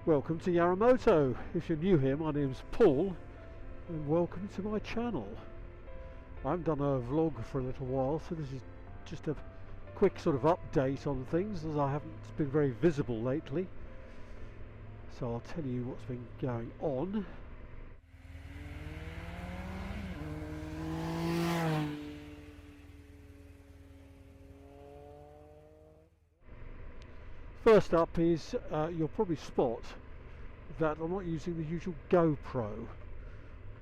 Welcome to Yaramoto. If you're new here, my name's Paul and welcome to my channel. I haven't done a vlog for a little while, so this is just a quick sort of update on things, as I haven't been very visible lately. So I'll tell you what's been going on. First up is, you'll probably spot that I'm not using the usual GoPro.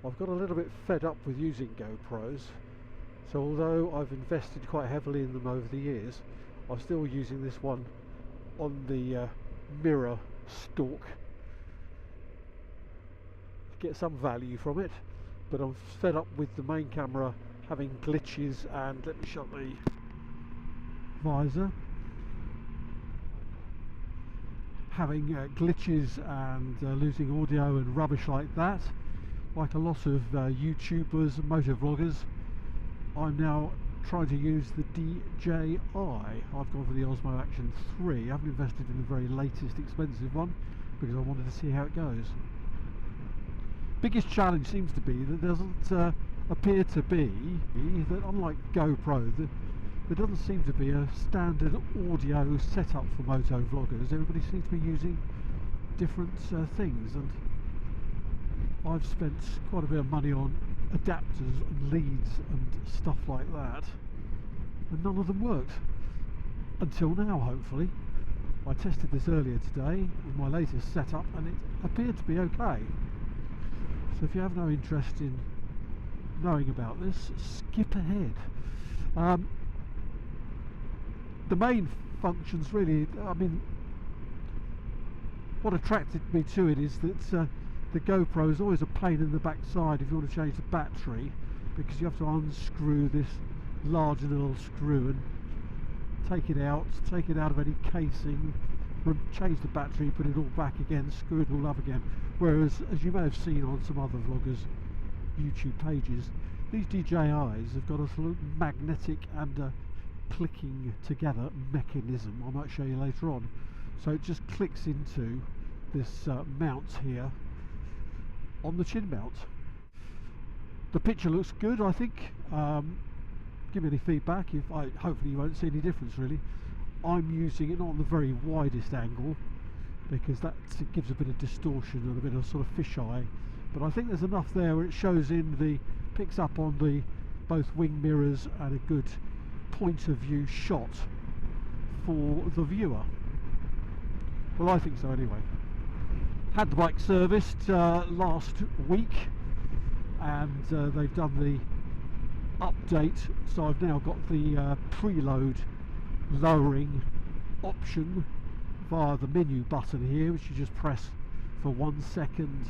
I've got a little bit fed up with using GoPros, so although I've invested quite heavily in them over the years, I'm still using this one on the mirror stalk to get some value from it, but I'm fed up with the main camera having glitches. And let me shut the visor. Having glitches and losing audio and rubbish like that, like a lot of YouTubers and motor vloggers. I'm now trying to use the DJI. I've gone for the Osmo Action 3. I haven't invested in the very latest expensive one because I wanted to see how it goes. Biggest challenge seems to be that there doesn't appear to be, that unlike GoPro, there doesn't seem to be a standard audio setup for moto vloggers. Everybody seems to be using different things, and I've spent quite a bit of money on adapters and leads and stuff like that, and none of them worked until now. Hopefully, I tested this earlier today with my latest setup and it appeared to be okay. So if you have no interest in knowing about this, skip ahead. The main functions really, I mean, what attracted me to it is that the GoPro is always a pain in the backside if you want to change the battery, because you have to unscrew this large little screw and take it out of any casing, change the battery, put it all back again, screw it all up again. Whereas, as you may have seen on some other vloggers' YouTube pages, these DJIs have got a sort of magnetic and clicking together mechanism. I might show you later on. So it just clicks into this mount here on the chin mount. The picture looks good, I think. Give me any feedback. Hopefully you won't see any difference really. I'm using it not on the very widest angle because that gives a bit of distortion and a bit of sort of fisheye, but I think there's enough there where it shows picks up on the both wing mirrors and a good point of view shot for the viewer. Well, I think so anyway. Had the bike serviced last week, and they've done the update, so I've now got the preload lowering option via the menu button here, which you just press for 1 second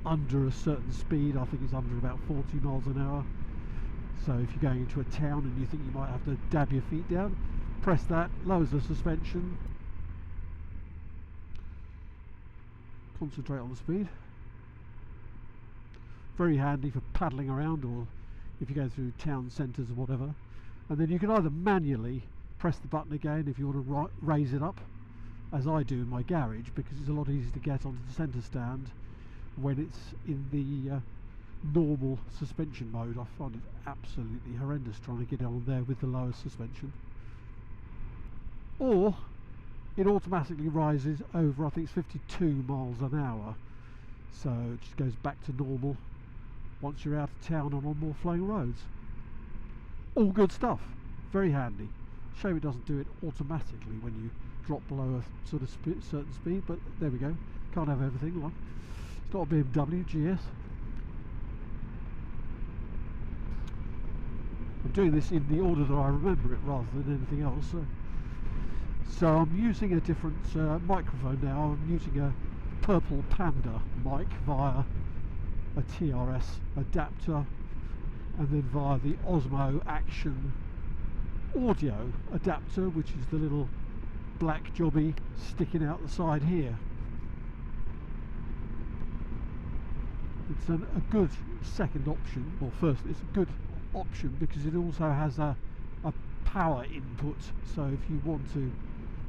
under a certain speed. I think it's under about 40 miles an hour. So if you're going into a town and you think you might have to dab your feet down, press that, lowers the suspension, concentrate on the speed. Very handy for paddling around, or if you go through town centres or whatever. And then you can either manually press the button again if you want to raise it up, as I do in my garage, because it's a lot easier to get onto the centre stand when it's in the normal suspension mode. I find it absolutely horrendous trying to get on there with the lower suspension. Or it automatically rises over, I think it's 52 miles an hour, so it just goes back to normal once you're out of town and on more flowing roads. All good stuff, very handy. Shame it doesn't do it automatically when you drop below a sort of certain speed, but there we go. Can't have everything. Like, it's not a BMW GS. I'm doing this in the order that I remember it rather than anything else. So I'm using a different microphone now. I'm using a Purple Panda mic via a TRS adapter, and then via the Osmo Action audio adapter, which is the little black jobby sticking out the side here. It's a good second option, or first, it's a good option because it also has a power input, so if you want to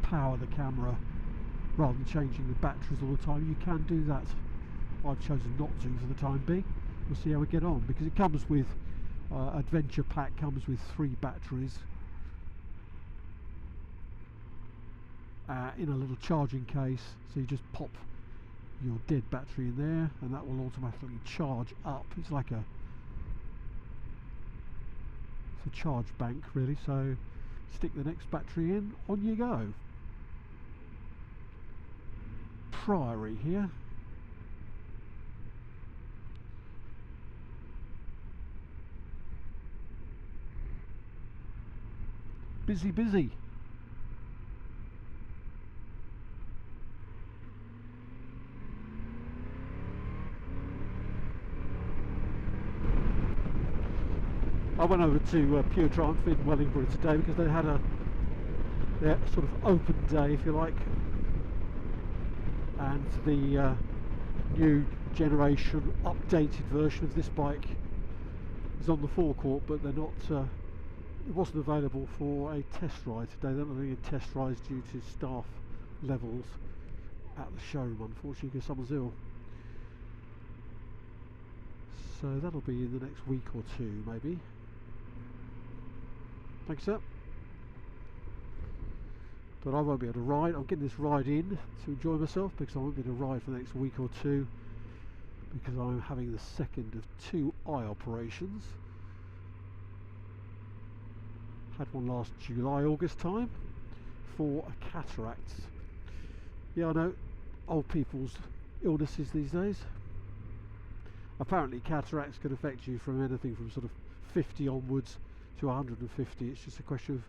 power the camera rather than changing the batteries all the time. You can do that. I've chosen not to for the time being. We'll see how we get on, because it comes with Adventure Pack comes with 3 batteries in a little charging case, so you just pop your dead battery in there and that will automatically charge up. It's like a charge bank really, so stick the next battery in, on you go. Priory here. Busy, busy. I went over to Pure Triumph in Wellingborough today because they had their sort of open day, if you like, and the new generation updated version of this bike is on the forecourt, but they're not. It wasn't available for a test ride today. They're not doing a test ride due to staff levels at the showroom, unfortunately, because someone's ill. So that'll be in the next week or two, maybe. Thanks, sir. But I won't be able to ride. I'm getting this ride in to enjoy myself, because I won't be able to ride for the next week or two, because I'm having the second of 2 eye operations. Had one last July, August time for a cataract. Yeah, I know, old people's illnesses these days. Apparently cataracts can affect you from anything from sort of 50 onwards to 150. It's just a question of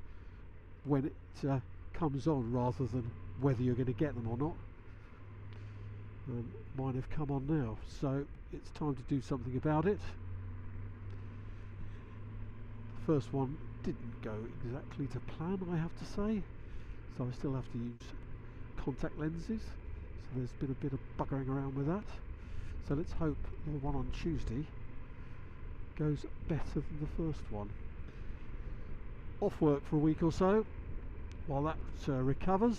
when it comes on rather than whether you're going to get them or not. Mine have come on now, so it's time to do something about it. The first one didn't go exactly to plan, I have to say, so I still have to use contact lenses, so there's been a bit of buggering around with that. So let's hope the one on Tuesday goes better than the first one. Off work for a week or so while that recovers.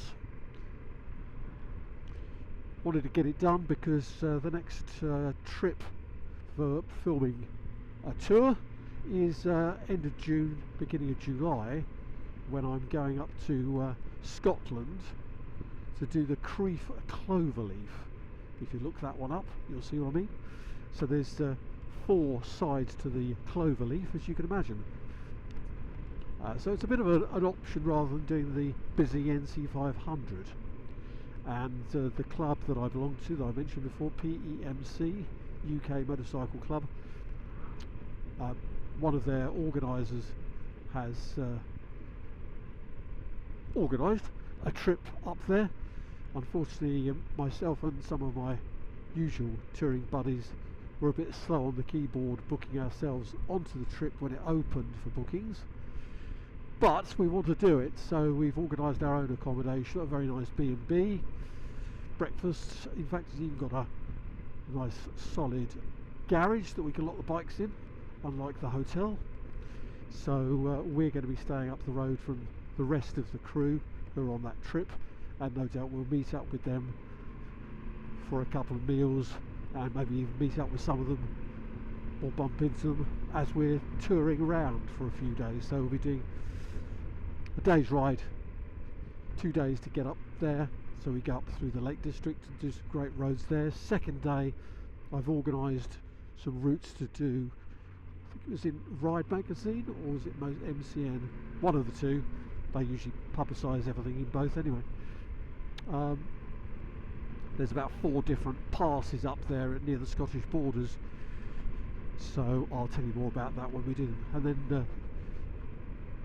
Wanted to get it done because the next trip for filming a tour is end of June, beginning of July, when I'm going up to Scotland to do the Crieff Cloverleaf. If you look that one up, you'll see what I mean. So there's 4 sides to the Cloverleaf, as you can imagine. So it's a bit of an option rather than doing the busy NC 500. And the club that I belong to, that I mentioned before, PEMC, UK Motorcycle Club, one of their organisers has organised a trip up there. Unfortunately, myself and some of my usual touring buddies were a bit slow on the keyboard booking ourselves onto the trip when it opened for bookings. But we want to do it, so we've organised our own accommodation, a very nice B&B, breakfast. In fact, it's even got a nice solid garage that we can lock the bikes in, unlike the hotel. So we're going to be staying up the road from the rest of the crew who are on that trip, and no doubt we'll meet up with them for a couple of meals and maybe even meet up with some of them or bump into them as we're touring around for a few days. So we'll be doing a day's ride, 2 days to get up there, so we go up through the Lake District and do some great roads there. Second day I've organised some routes to do, I think it was in Ride Magazine or was it MCN, one of the two. They usually publicise everything in both anyway. There's about 4 different passes up there near the Scottish borders, so I'll tell you more about that when we do them. And then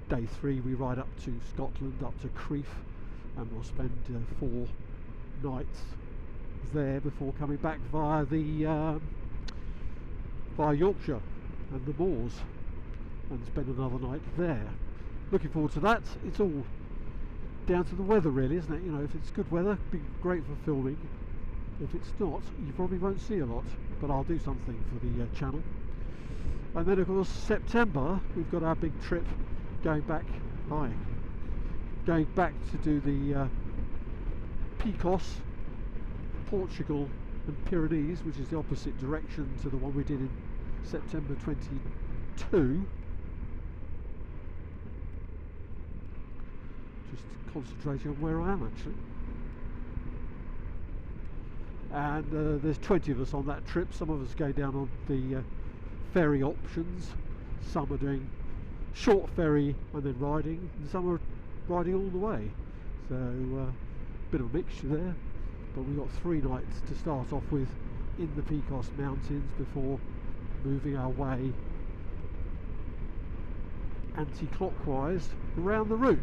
day 3 we ride up to Scotland, up to Crieff, and we'll spend 4 nights there before coming back via Yorkshire and the moors and spend another night there. Looking forward to that. It's all down to the weather really, isn't it? You know, if it's good weather, it'd be great for filming. If it's not, you probably won't see a lot, but I'll do something for the channel. And then of course September we've got our big trip going back to do the Picos, Portugal and Pyrenees, which is the opposite direction to the one we did in September 22. Just concentrating on where I am actually. And there's 20 of us on that trip. Some of us go down on the ferry options, some are doing short ferry and then riding, and some are riding all the way. So bit of a mixture there, but we've got 3 nights to start off with in the Picos Mountains before moving our way anti-clockwise around the route.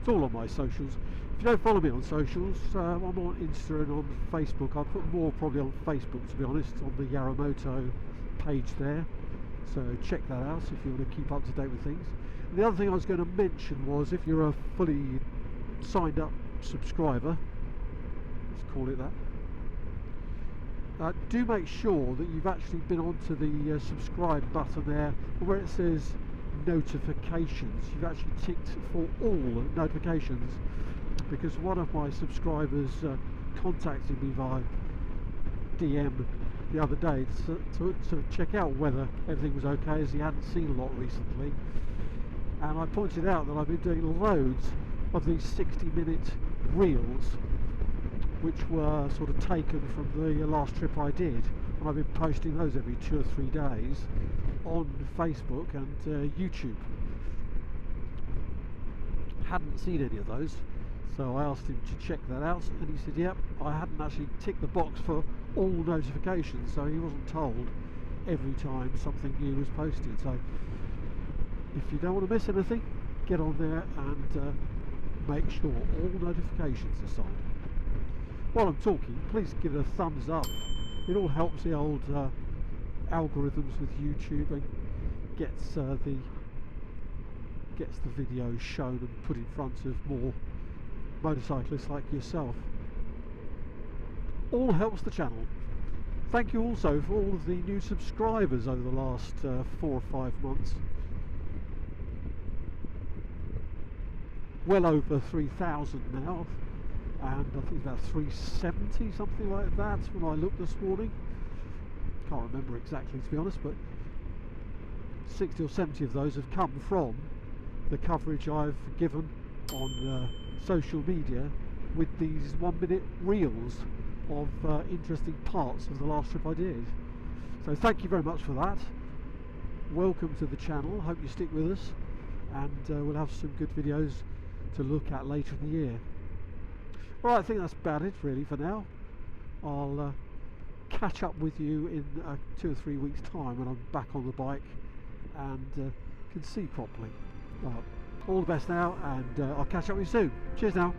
It's all on my socials. If you don't follow me on socials, I'm on Insta and on Facebook. I'll put more probably on Facebook, to be honest, on the Yaramoto page there. So check that out if you want to keep up to date with things. And the other thing I was going to mention was, if you're a fully signed up subscriber, let's call it that, do make sure that you've actually been onto the subscribe button there, where it says notifications. You've actually ticked for all notifications, because one of my subscribers contacted me via DM the other day to check out whether everything was okay, as he hadn't seen a lot recently, and I pointed out that I've been doing loads of these 60-minute reels which were sort of taken from the last trip I did, and I've been posting those every 2 or 3 days on Facebook and YouTube. Hadn't seen any of those, so I asked him to check that out, and he said yep, I hadn't actually ticked the box for all notifications, so he wasn't told every time something new was posted. So if you don't want to miss anything, get on there and make sure all notifications are signed. While I'm talking, please give it a thumbs up. It all helps the old algorithms with YouTube and gets the video shown and put in front of more motorcyclists like yourself. All helps the channel. Thank you also for all of the new subscribers over the last 4 or 5 months. Well over 3,000 now, and I think about 370, something like that, when I looked this morning. Can't remember exactly, to be honest, but 60 or 70 of those have come from the coverage I've given on social media with these 1-minute reels of interesting parts of the last trip I did. So thank you very much for that. Welcome to the channel. Hope you stick with us, and we'll have some good videos to look at later in the year. Right, I think that's about it really for now. I'll catch up with you in 2 or 3 weeks time when I'm back on the bike and can see properly. Right, all the best now, and I'll catch up with you soon. Cheers now.